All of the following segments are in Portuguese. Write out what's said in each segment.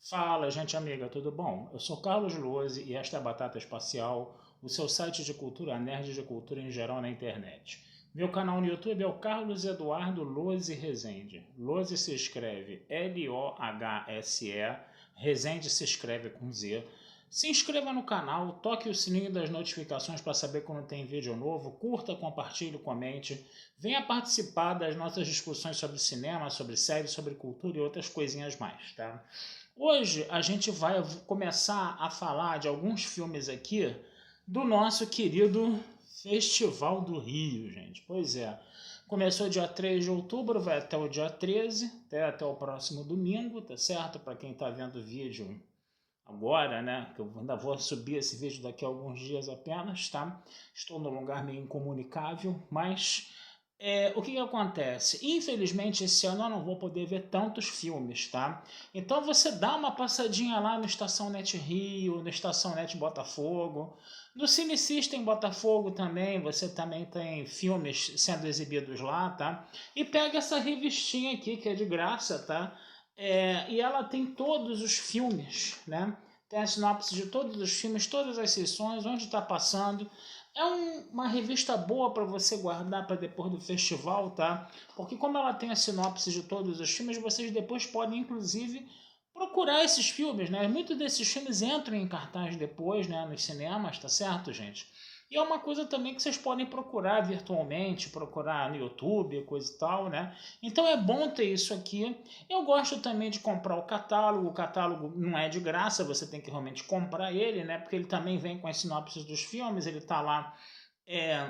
Fala, gente amiga, tudo bom? Eu sou Carlos Luozi e esta é a Batata Espacial, o seu site de cultura nerd e de cultura em geral na internet. Meu canal no YouTube é o Carlos Eduardo Luozi Rezende. Luozi se escreve Lohse, Rezende se escreve com Z. Se inscreva no canal, toque o sininho das notificações para saber quando tem vídeo novo, curta, compartilhe, comente. Venha participar das nossas discussões sobre cinema, sobre séries, sobre cultura e outras coisinhas mais, tá? Hoje a gente vai começar a falar de alguns filmes aqui do nosso querido Festival do Rio, gente. Pois é, começou dia 3 de outubro, vai até o dia 13, até o próximo domingo, tá certo? Para quem está vendo o vídeo agora, né? Que eu ainda vou subir esse vídeo daqui a alguns dias apenas, tá? Estou num lugar meio incomunicável, mas o que acontece? Infelizmente, esse ano eu não vou poder ver tantos filmes, tá? Então você dá uma passadinha lá no Estação Net Rio, no Estação Net Botafogo, no Cine System Botafogo também, você também tem filmes sendo exibidos lá, tá? E pega essa revistinha aqui, que é de graça, tá? E ela tem todos os filmes, né? Tem a sinopse de todos os filmes, todas as sessões, onde está passando. É uma revista boa para você guardar para depois do festival, tá? Porque como ela tem a sinopse de todos os filmes, vocês depois podem, inclusive, procurar esses filmes, né? Muitos desses filmes entram em cartaz depois, né? Nos cinemas, tá certo, gente? E é uma coisa também que vocês podem procurar virtualmente, procurar no YouTube, coisa e tal, né? Então é bom ter isso aqui. Eu gosto também de comprar o catálogo não é de graça, você tem que realmente comprar ele, né? Porque ele também vem com as sinopses dos filmes, ele tá lá é,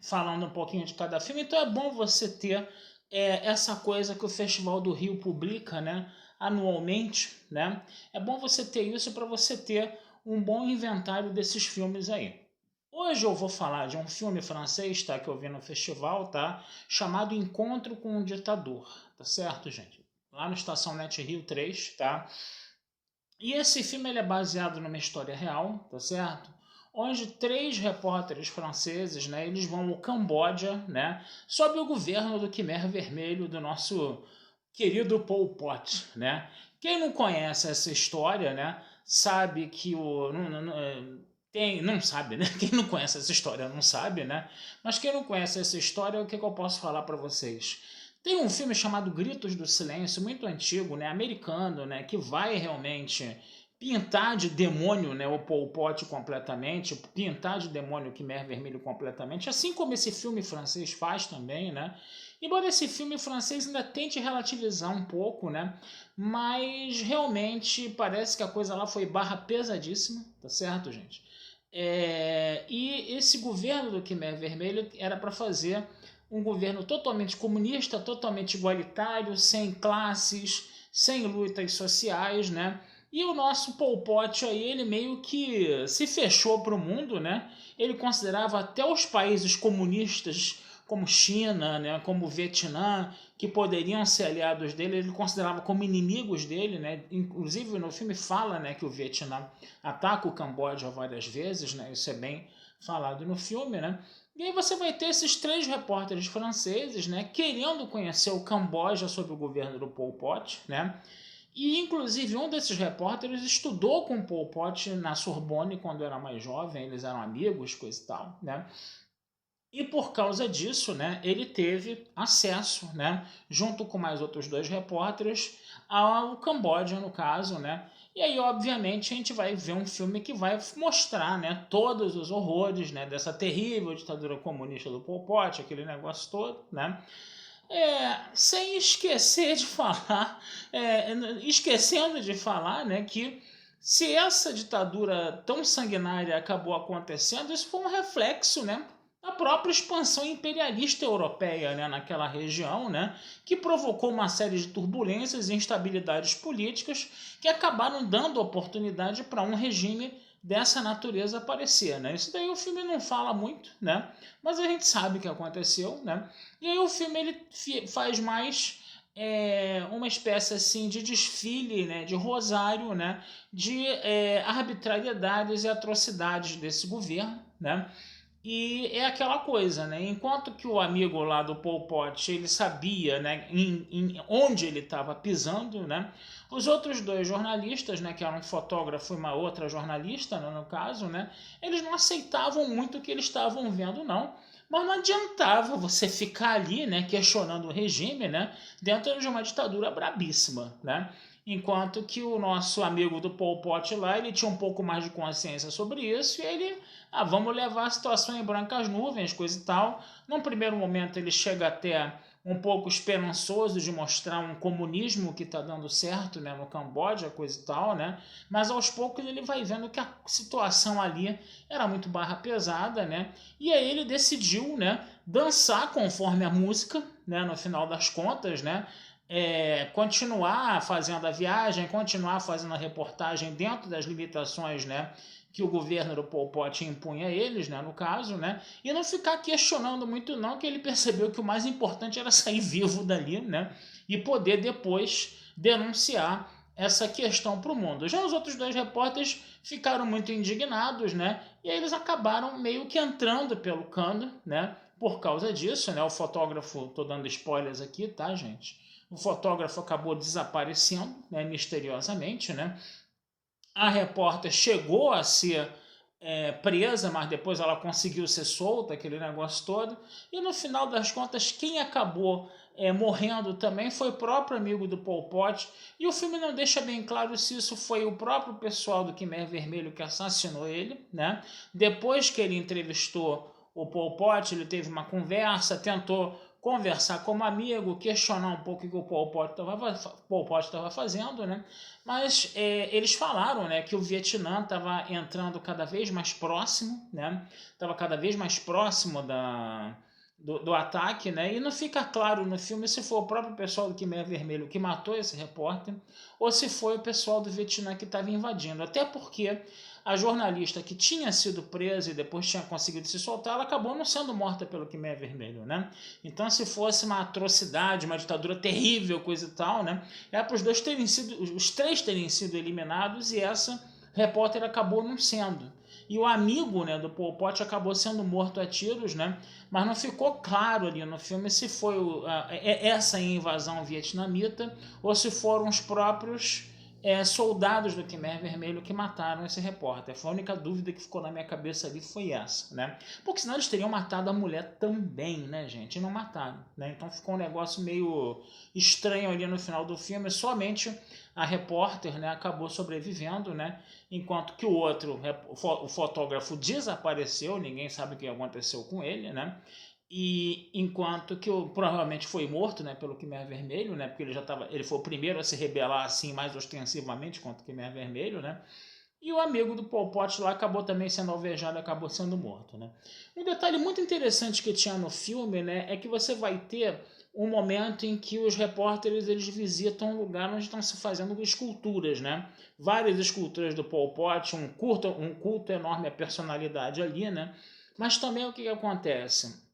falando um pouquinho de cada filme, então é bom você ter essa coisa que o Festival do Rio publica, né? Anualmente, né? É bom você ter isso para você ter um bom inventário desses filmes aí. Hoje eu vou falar de um filme francês, tá, que eu vi no festival, tá, chamado Encontro com um Ditador, tá certo, gente? Lá no Estação Net Rio 3, tá? E esse filme ele é baseado numa história real, tá certo? Onde três repórteres franceses, né, eles vão ao Camboja, né, sob o governo do Khmer Vermelho, do nosso querido Pol Pot, né? Quem não conhece essa história, né, sabe que o não sabe, né? Quem não conhece essa história não sabe, né? Mas quem não conhece essa história, o que eu posso falar para vocês? Tem um filme chamado Gritos do Silêncio, muito antigo, né, americano, né, que vai realmente pintar de demônio, né, o Pol Pot completamente, pintar de demônio o Khmer Vermelho completamente, assim como esse filme francês faz também, né? Embora esse filme francês ainda tente relativizar um pouco, né? Mas realmente parece que a coisa lá foi barra pesadíssima, tá certo, gente? E esse governo do Khmer Vermelho era para fazer um governo totalmente comunista, totalmente igualitário, sem classes, sem lutas sociais, né? E o nosso Pol Pot aí, ele meio que se fechou para o mundo, né? Ele considerava até os países comunistas como China, né, como Vietnã, que poderiam ser aliados dele, ele considerava como inimigos dele, né? Inclusive no filme fala, né, que o Vietnã ataca o Camboja várias vezes, né? Isso é bem falado no filme, né? E aí você vai ter esses três repórteres franceses, né, querendo conhecer o Camboja sob o governo do Pol Pot, né? E inclusive um desses repórteres estudou com o Pol Pot na Sorbonne quando era mais jovem, eles eram amigos, coisa e tal, né? E por causa disso, né, ele teve acesso, né, junto com mais outros dois repórteres, ao Camboja, no caso, né? E aí, obviamente, a gente vai ver um filme que vai mostrar, né, todos os horrores, né, dessa terrível ditadura comunista do Pol Pot, aquele negócio todo, né? Sem esquecer de falar, esquecendo de falar, né, que se essa ditadura tão sanguinária acabou acontecendo, isso foi um reflexo, né, da própria expansão imperialista europeia, né, naquela região, né, que provocou uma série de turbulências e instabilidades políticas que acabaram dando oportunidade para um regime dessa natureza aparecer, né? Isso daí o filme não fala muito, né? Mas a gente sabe que aconteceu, né? E aí o filme ele faz mais uma espécie assim de desfile, né, de rosário, né, de arbitrariedades e atrocidades desse governo, né? E é aquela coisa, né? Enquanto que o amigo lá do Pol Pot, ele sabia, né, em onde ele estava pisando, né? Os outros dois jornalistas, né, que eram um fotógrafo e uma outra jornalista, né, no caso, né, eles não aceitavam muito o que eles estavam vendo, não. Mas não adiantava você ficar ali, né, questionando o regime, né, dentro de uma ditadura brabíssima, né? Enquanto que o nosso amigo do Pol Pot lá, ele tinha um pouco mais de consciência sobre isso e ele, vamos levar a situação em brancas nuvens, coisa e tal. Num primeiro momento ele chega até um pouco esperançoso de mostrar um comunismo que está dando certo, né, no Camboja, coisa e tal, né? Mas aos poucos ele vai vendo que a situação ali era muito barra pesada, né? E aí ele decidiu, né, dançar conforme a música, né, no final das contas, né? Continuar fazendo a viagem, continuar fazendo a reportagem dentro das limitações, né, que o governo do Pol Pot impunha a eles, né, no caso, né, e não ficar questionando muito não, que ele percebeu que o mais importante era sair vivo dali, né, e poder depois denunciar essa questão para o mundo. Já os outros dois repórteres ficaram muito indignados, né, e aí eles acabaram meio que entrando pelo cano, né, por causa disso, né, o fotógrafo, tô dando spoilers aqui, tá, gente? O fotógrafo acabou desaparecendo, né, misteriosamente, né? A repórter chegou a ser presa, mas depois ela conseguiu ser solta, aquele negócio todo. E no final das contas, quem acabou morrendo também foi o próprio amigo do Pol Pot. E o filme não deixa bem claro se isso foi o próprio pessoal do Khmer Vermelho que assassinou ele, né? Depois que ele entrevistou o Pol Pot, ele teve uma conversa, tentou conversar como amigo, questionar um pouco o que o Pol Pot estava fazendo, né? Mas eles falaram, né, que o Vietnã estava entrando cada vez mais próximo, né? Estava cada vez mais próximo do ataque, né? E não fica claro no filme se foi o próprio pessoal do Khmer Vermelho que matou esse repórter ou se foi o pessoal do Vietnã que estava invadindo. Até porque a jornalista que tinha sido presa e depois tinha conseguido se soltar, ela acabou não sendo morta pelo Khmer Vermelho, né? Então, se fosse uma atrocidade, uma ditadura terrível, coisa e tal, né? É para os dois terem sido, os três terem sido eliminados e essa repórter acabou não sendo. E o amigo, né, do Pol Pot acabou sendo morto a tiros, né? Mas não ficou claro ali no filme se foi essa invasão vietnamita ou se foram os próprios soldados do Khmer Vermelho que mataram esse repórter. Foi a única dúvida que ficou na minha cabeça ali foi essa, né? Porque senão eles teriam matado a mulher também, né, gente? E não mataram, né? Então ficou um negócio meio estranho ali no final do filme. Somente a repórter, né, acabou sobrevivendo, né? Enquanto que o outro, o fotógrafo, desapareceu. Ninguém sabe o que aconteceu com ele, né? E enquanto que provavelmente foi morto, né, pelo Khmer Vermelho, né, porque ele foi o primeiro a se rebelar assim mais ostensivamente contra o Khmer Vermelho, né? E o amigo do Pol Pot lá acabou também sendo alvejado, acabou sendo morto, né? Um detalhe muito interessante que tinha no filme, né, é que você vai ter um momento em que os repórteres eles visitam um lugar onde estão se fazendo esculturas, né? Várias esculturas do Pol Pot, um culto enorme à personalidade ali, né? Mas também o que acontece?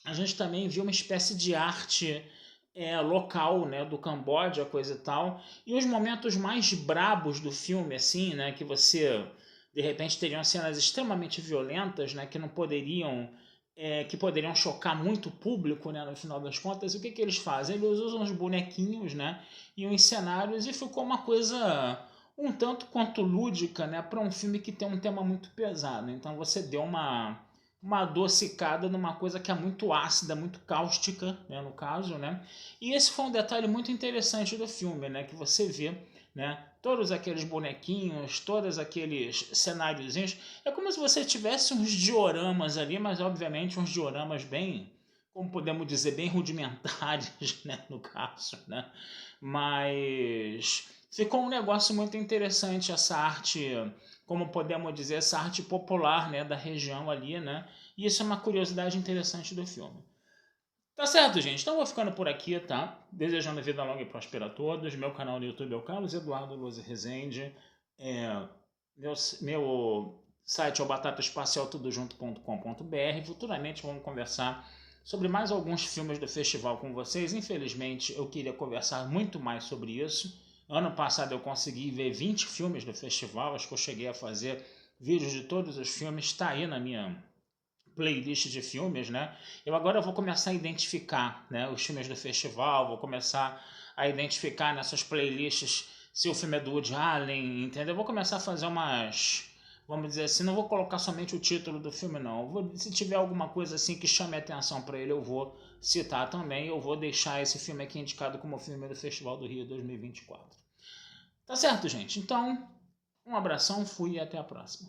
A gente também viu uma espécie de arte local, né, do Camboja, coisa e tal. E os momentos mais brabos do filme, assim, né, que você de repente teriam cenas extremamente violentas, né, que não poderiam que poderiam chocar muito o público, né, no final das contas. O que que eles fazem? Eles usam os bonequinhos, né, e os cenários e ficou uma coisa um tanto quanto lúdica, né, para um filme que tem um tema muito pesado. Então você deu uma adocicada numa coisa que é muito ácida, muito cáustica, né, no caso, né? E esse foi um detalhe muito interessante do filme, né, que você vê, né, todos aqueles bonequinhos, todos aqueles cenáriozinhos, é como se você tivesse uns dioramas ali, mas obviamente uns dioramas bem, como podemos dizer, bem rudimentares, né, no caso, né? Mas ficou um negócio muito interessante essa arte, como podemos dizer, essa arte popular, né, da região ali, né? E isso é uma curiosidade interessante do filme. Tá certo, gente? Então vou ficando por aqui, tá? Desejando vida longa e próspera a todos. Meu canal no YouTube é o Carlos Eduardo Luz Rezende. É, meu site é o batataespacialtudojunto.com.br. Futuramente vamos conversar sobre mais alguns filmes do festival com vocês. Infelizmente, eu queria conversar muito mais sobre isso. Ano passado eu consegui ver 20 filmes do festival. Acho que eu cheguei a fazer vídeos de todos os filmes. Está aí na minha playlist de filmes, né? Eu agora vou começar a identificar, né, os filmes do festival, vou começar a identificar nessas playlists se o filme é do Woody Allen, entendeu? Eu vou começar a fazer umas, vamos dizer assim, não vou colocar somente o título do filme, não. Se tiver alguma coisa assim que chame a atenção para ele, eu vou citar também. Eu vou deixar esse filme aqui indicado como filme do Festival do Rio 2024. Tá certo, gente? Então, um abração, fui e até a próxima.